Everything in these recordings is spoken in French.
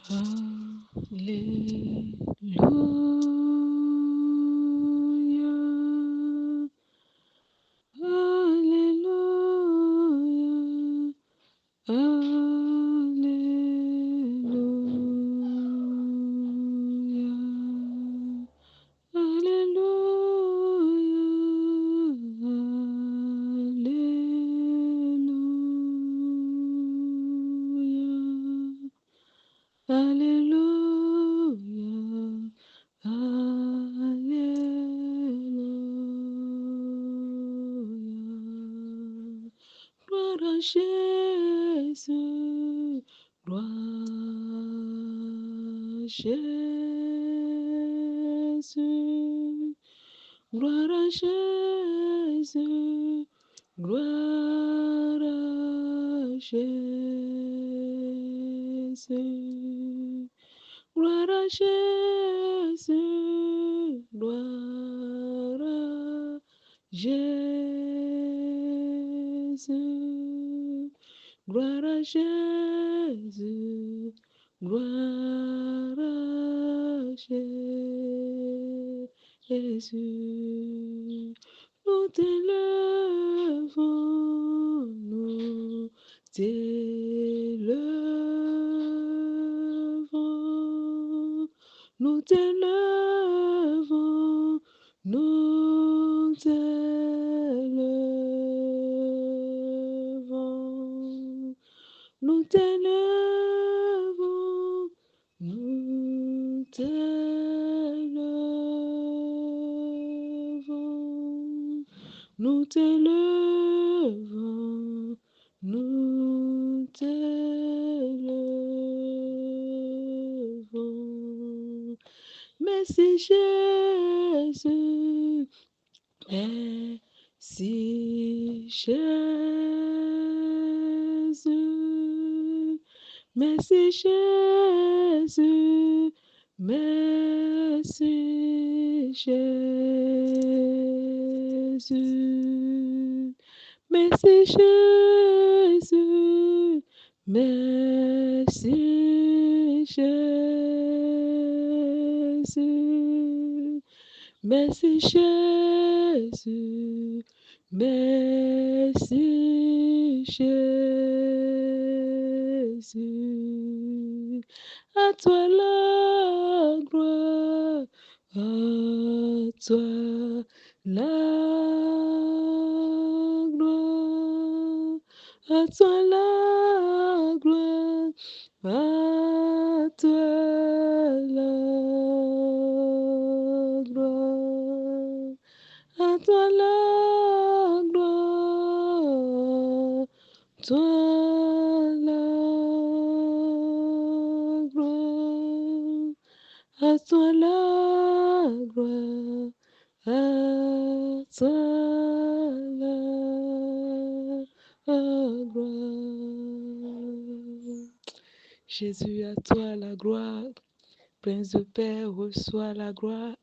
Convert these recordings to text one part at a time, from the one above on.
Alléluia, Alléluia, Alléluia, Alléluia, Alléluia, Alléluia. Gloire à Jésus, gloire à Jésus, gloire à Jésus, gloire à Jésus. Gloire à Jésus, gloire à Jésus, gloire à Jésus, gloire à Jésus. Nous t'élevons, nous t'élevons, nous t'élevons, nous t'élevons, nous t'élevons, nous t'élevons, nous t'élevons, nous t'élevons. Merci Jésus, merci Jésus, merci Jésus, merci Jésus, merci Jésus, merci Jésus, merci Jésus, merci Jésus. À toi la gloire, à toi la gloire, à toi la gloire, à toi la gloire, à toi la gloire, toi la gloire, à toi la gloire, à toi la gloire. Jésus, à toi la gloire. Prince de paix, reçois la gloire.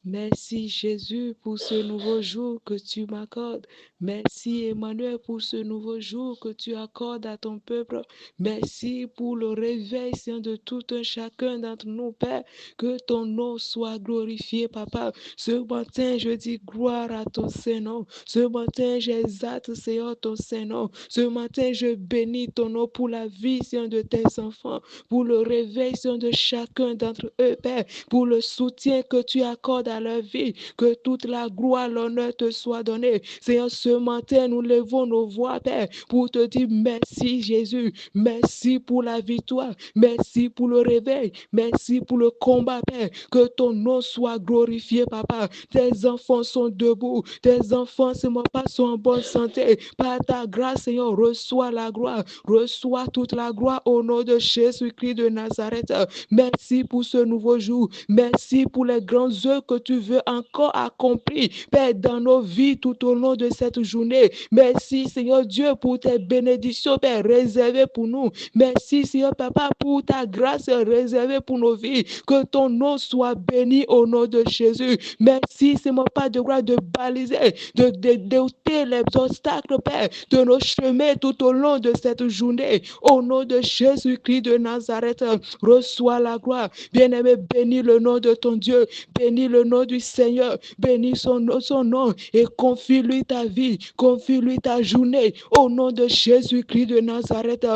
Merci Jésus pour ce nouveau jour que tu m'accordes. Merci Emmanuel pour ce nouveau jour que tu accordes à ton peuple. Merci pour le réveil saint de tout un chacun d'entre nous, Père. Que ton nom soit glorifié, Papa. Ce matin, je dis gloire à ton Saint-Nom. Ce matin, j'exalte, Seigneur, ton Saint-Nom. Ce matin, je bénis ton nom pour la vie, Seigneur, de tes enfants, pour le réveil, Seigneur, de chacun d'entre eux, Père, pour le soutien que tu accordes à leur vie, que toute la gloire, l'honneur te soit donné. Seigneur, ce matin, nous levons nos voix, Père, pour te dire merci, Jésus. Merci pour la victoire. Merci pour le réveil. Merci pour le combat, Père. Que ton nom soit glorifié, Papa. Tes enfants sont debout. Tes enfants, Seigneur, pas sont en bonne santé. Par ta grâce, Seigneur, reçois la gloire. Reçois toute la gloire au nom de Jésus-Christ de Nazareth. Merci pour ce nouveau jour. Merci pour les grands œuvres que tu veux encore accomplir, Père, dans nos vies tout au long de cette journée. Merci, Seigneur Dieu, pour tes bénédictions, Père, réservées pour nous. Merci, Seigneur Papa, pour ta grâce réservée pour nos vies. Que ton nom soit béni au nom de Jésus. Merci, Seigneur Papa, de gloire, de baliser, d'ôter les obstacles, Père, de nos chemins tout au long de cette journée. Au nom de Jésus-Christ de Nazareth, reçois la gloire. Bien-aimé, bénis le nom de ton Dieu, bénis le nom du Seigneur, bénis son nom et confie-lui ta vie, confie-lui ta journée. Au nom de Jésus-Christ de Nazareth,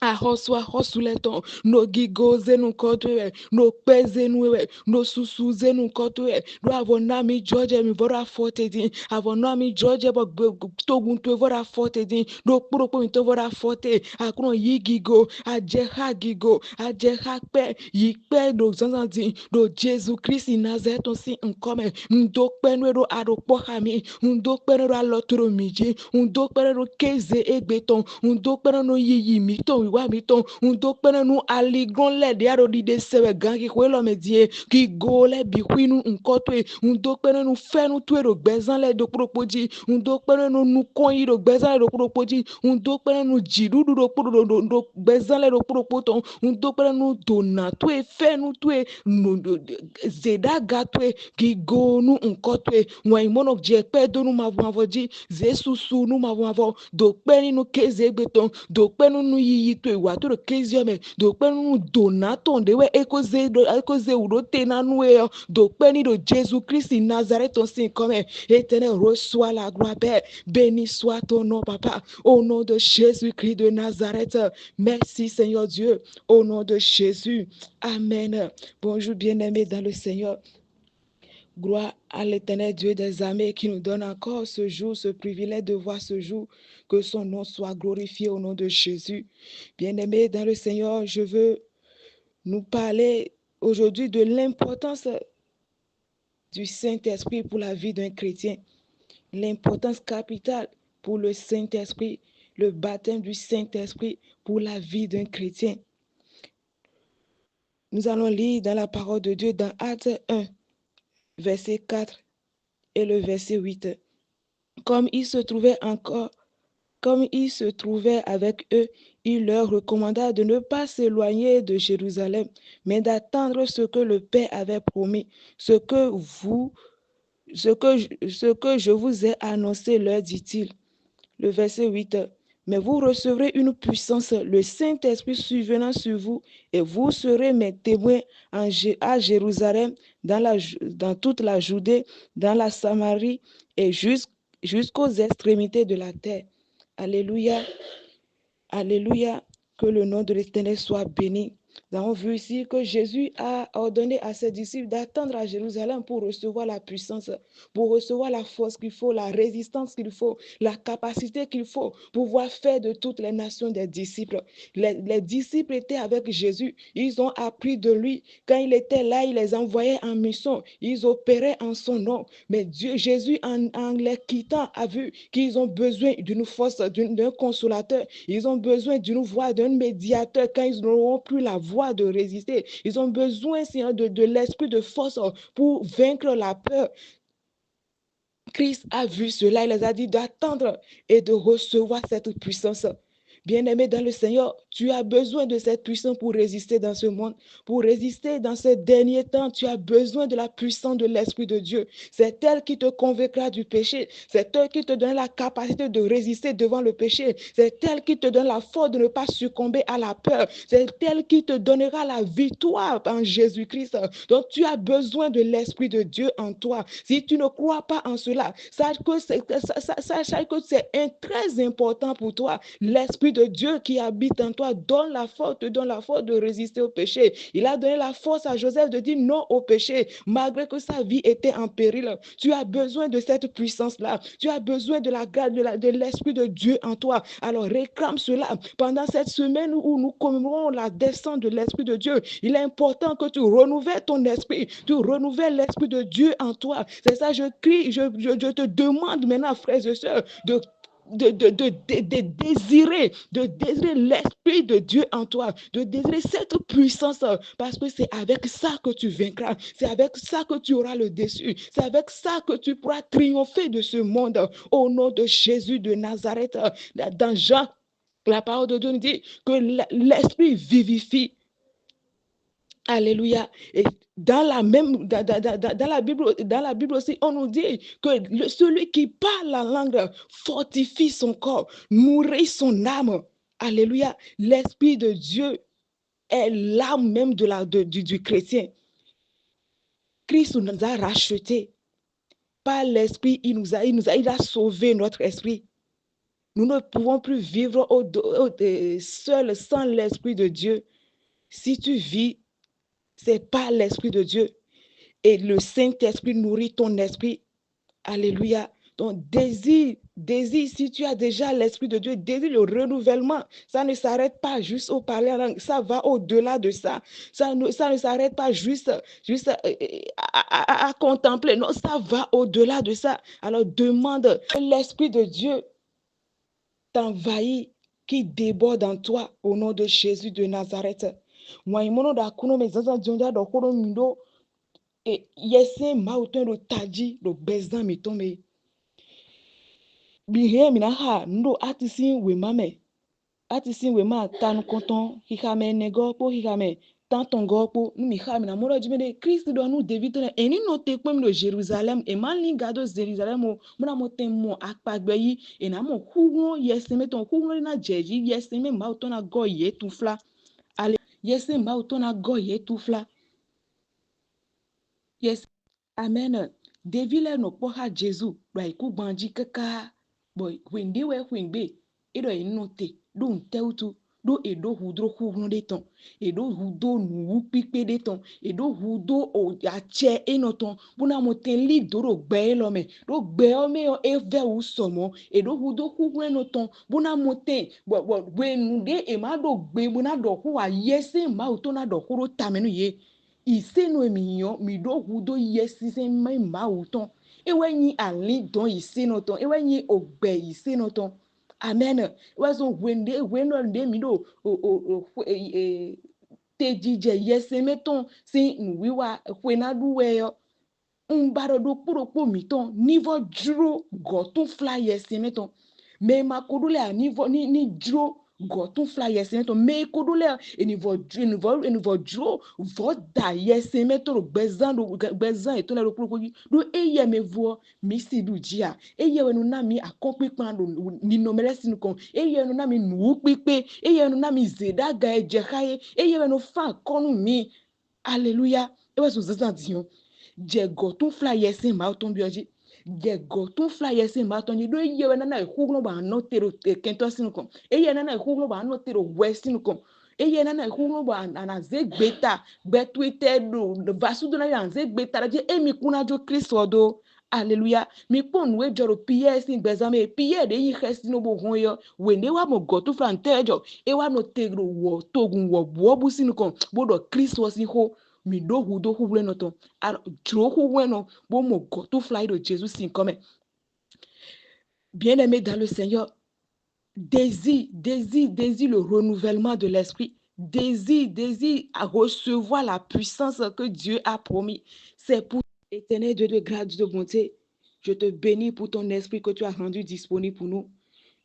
arroswa rosuleton no gigoze nu kotwe no peze nu no susuze nu kotwe do avonami George mi vora forte din avonami George bo togun to vora forte din do puro mi to vora forte akron yigigo ajeha gigo ajeha pe yipe do zanzan din do Jesus Christ Nazareth on si nkome ndo penu do aropo hami ndo penu do aloturo miji ndo penu do keze egbeton ndo penu no yiyi mi to wa mi ton undo pene nu aligon le de aro di de sewe gangi kwelo medie ki go le bi kwinu nkotwe undo pene nu fenu twe ro gbezan le do propoji undo pene nu kon yi ro gbezan le do propoji undo pene nu jidudu do gbezan le do propoton undo pene nu dona twe fenu twe zeda gatwe ki go nu nkotwe wa imono je pe do nu mavoji zesusu nu mavo do peni nu keze gbeton do penu nu yi to wa to kezio me do penu donato ndewe ekoze uro tena nu do peni do Jésus Christ Nazareth on sin comme Éternel reçois la gloire Père béni soit ton nom Papa au nom de Jésus Christ de Nazareth merci Seigneur Dieu au nom de Jésus amen. Bonjour bien-aimés dans le Seigneur. Gloire à l'Éternel Dieu des armées qui nous donne encore ce jour, ce privilège de voir ce jour. Que son nom soit glorifié au nom de Jésus. Bien-aimés dans le Seigneur, je veux nous parler aujourd'hui de l'importance du Saint-Esprit pour la vie d'un chrétien. L'importance capitale pour le Saint-Esprit, le baptême du Saint-Esprit pour la vie d'un chrétien. Nous allons lire dans la parole de Dieu dans Actes 1, verset 4 et le verset 8. Comme il se trouvait avec eux, il leur recommanda de ne pas s'éloigner de Jérusalem, mais d'attendre ce que le Père avait promis, ce que je vous ai annoncé, leur dit-il. Le verset 8. Mais vous recevrez une puissance, le Saint-Esprit survenant sur vous, et vous serez mes témoins à Jérusalem, dans toute la Judée, dans la Samarie et jusqu'aux extrémités de la terre. Alléluia. Alléluia. Que le nom de l'Éternel soit béni. Nous avons vu ici que Jésus a ordonné à ses disciples d'attendre à Jérusalem pour recevoir la puissance, pour recevoir la force qu'il faut, la résistance qu'il faut, la capacité qu'il faut pour pouvoir faire de toutes les nations des disciples. Les disciples étaient avec Jésus, ils ont appris de lui. Quand il était là, il les envoyait en mission, ils opéraient en son nom. Mais Jésus, en les quittant, a vu qu'ils ont besoin d'une force, d'un consolateur, ils ont besoin d'une voix, d'un médiateur quand ils n'auront plus la voie de résister. Ils ont besoin de l'esprit de force pour vaincre la peur. Christ a vu cela, il les a dit d'attendre et de recevoir cette puissance. Bien-aimé dans le Seigneur, tu as besoin de cette puissance pour résister dans ce monde. Pour résister dans ces derniers temps, tu as besoin de la puissance de l'Esprit de Dieu. C'est elle qui te convaincra du péché. C'est elle qui te donne la capacité de résister devant le péché. C'est elle qui te donne la force de ne pas succomber à la peur. C'est elle qui te donnera la victoire en Jésus-Christ. Donc tu as besoin de l'Esprit de Dieu en toi. Si tu ne crois pas en cela, sache que c'est très important pour toi. L'Esprit de Dieu qui habite en toi te donne la force de résister au péché. Il a donné la force à Joseph de dire non au péché, malgré que sa vie était en péril. Tu as besoin de cette puissance-là. Tu as besoin de la grâce, de l'Esprit de Dieu en toi. Alors réclame cela. Pendant cette semaine où nous commémorons la descente de l'Esprit de Dieu, il est important que tu renouvelles ton esprit, tu renouvelles l'Esprit de Dieu en toi. C'est ça, je crie, je te demande maintenant, frères et sœurs, désirer l'Esprit de Dieu en toi, de désirer cette puissance, parce que c'est avec ça que tu vaincras, c'est avec ça que tu auras le dessus, c'est avec ça que tu pourras triompher de ce monde, au nom de Jésus de Nazareth. Dans Jean, la parole de Dieu nous dit que l'Esprit vivifie. Alléluia. Et dans la Bible aussi, on nous dit que celui qui parle la langue fortifie son corps, nourrit son âme. Alléluia. L'Esprit de Dieu est l'âme même du chrétien. Christ nous a rachetés. Par l'Esprit, il a sauvé notre esprit. Nous ne pouvons plus vivre seul sans l'Esprit de Dieu. Si tu vis, c'est par l'Esprit de Dieu. Et le Saint-Esprit nourrit ton esprit. Alléluia. Donc, désire, si tu as déjà l'Esprit de Dieu, désire le renouvellement. Ça ne s'arrête pas juste au parler en langue. Ça va au-delà de ça. Ça ne s'arrête pas juste à contempler. Non, ça va au-delà de ça. Alors, demande que l'Esprit de Dieu t'envahit, qui déborde en toi au nom de Jésus de Nazareth. Et yese mauton do taji do bezan mi tome bihe mina ha ndo atisin we ma tan konton hikame nego po hikame tanton go po mi ha mina moro jimene Christ do nu devite eni no te pem do Jerusalem e man linga do Jerusalem mo mona mo tem mo akpagbe yi e na mo hugo yese meton hugo na jeji yese me mauton na go ye tufla ale yese mauton na go ye tufla. Yes, amen. Devile no poha Jesu, right? Ku banji kaka, boy. When they were when be, edo inote, do nteutu, do edo hudro hudro de ton, edo hudo nu pipe de ton, edo hudo o ache enoton, buna moten li doro gbe lome, do gbe ome o eve u somo, edo hudo hudro enoton, buna moten, when de emado gbe buna do huwa yese ma utona do huro tamenu ye. Iseno eminyo mido hudo yesise ma uton ewenyi ali don iseno ton ewenyi ogbe iseno ton amen wezo wendo de mido tejije yesemeton si nwiwa kwenadu weyo mbaro do kpurokpo miton nivo duro gotun fly yesemeton me makodule a nivo ni duro gotun fly yesemeton me kodule e nivo duro voda yesemeton gbezan eto le kpurokpo do eye me vo mi si du jia eye wenu na mi akonpipan do ni nomere sinu kon eye wenu na mi nu pipe eye wenu na mi zeda ga eje kaye eye wenu fa konu mi hallelujah e wesu zazan dion jego tun fly yesin ma ton bioji jego tun fly yesin ma ton do ye na na huglo ba no tero kento sinu kon eye na huglo ba no tero westinu kon eye na huglo ba na zegbeta betwite do vasu do na ya zegbeta je emi kuna jo Kristo do hallelujah mi pon we joro PS in bezame PS de yi khesino bo hoyo we ne wa mo gotu flan tejo e wa no tegro wo togun wo bo bu sinu kon bodo Kristo si ho mi do huble no ton dro hu no bo mo gotu fly de Jésus sin comme bien-aimé dans le Seigneur. Désire le renouvellement de l'esprit. Désire à recevoir la puissance que Dieu a promis. C'est pour éternel Dieu de grâce, de bonté. Je te bénis pour ton esprit que tu as rendu disponible pour nous.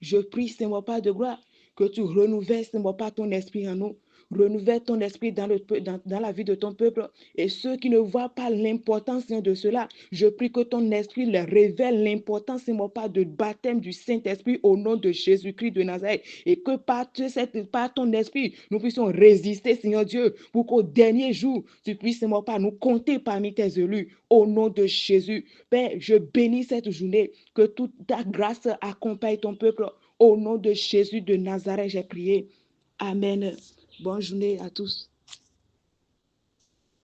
Je prie, Seigneur, Père de gloire, que tu renouvelles, Seigneur, Père, ton esprit en nous. Renouvelle ton esprit dans la vie de ton peuple. Et ceux qui ne voient pas l'importance de cela, je prie que ton esprit leur révèle l'importance, Seigneur, pas de baptême du Saint-Esprit au nom de Jésus-Christ de Nazareth. Et que par ton esprit, nous puissions résister, Seigneur Dieu, pour qu'au dernier jour, tu puisses, Seigneur, pas nous compter parmi tes élus au nom de Jésus. Père, je bénis cette journée, que toute ta grâce accompagne ton peuple. Au nom de Jésus de Nazareth, j'ai prié. Amen. Bonne journée à tous.